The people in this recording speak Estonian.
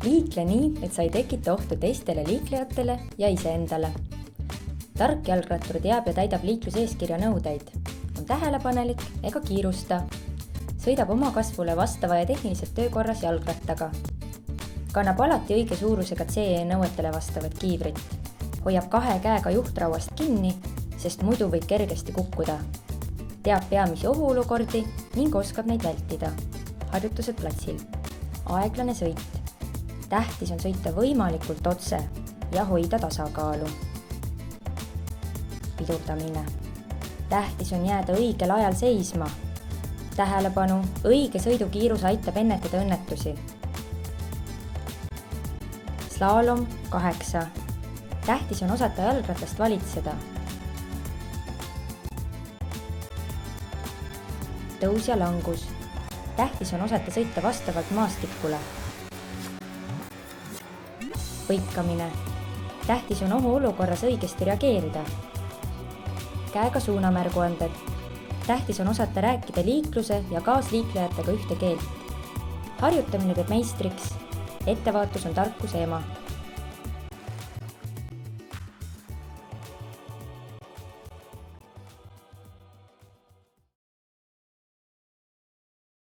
Liikle nii, et sa ei tekita ohtu teistele liiklejatele ja iseendale. Tark jalgrattur teab ja täidab liikluseeskirja nõudeid, on tähelepanelik ega kiirusta, sõidab oma kasvule vastava ja tehniliselt töökorras jalgrattaga, kannab alati õige suurusega CE nõuetele vastavat kiivrit, hoiab 2 käega juhtrauast kinni, sest muidu võib kergesti kukkuda, teab peamisi ohuolukordi ning oskab neid vältida. Harjutused platsil. Aeglane sõit. Tähtis on sõita võimalikult otse ja hoida tasakaalu. Pidurdamine. Tähtis on jääda õigel ajal seisma. Tähelepanu, õige sõidukiirus aitab ennetada õnnetusi. Slaalom 8. Tähtis on osata jalgratast valitseda. Tõus ja langus. Tähtis on osata sõita vastavalt maastikule. Põikamine. Tähtis on ohuolukorras õigesti reageerida. Käega suunamärguanded. Tähtis on osata rääkida liikluse ja kaasliiklejatega ühte keelt. Harjutamine teeb meistriks. Ettevaatus on tarkuse ema.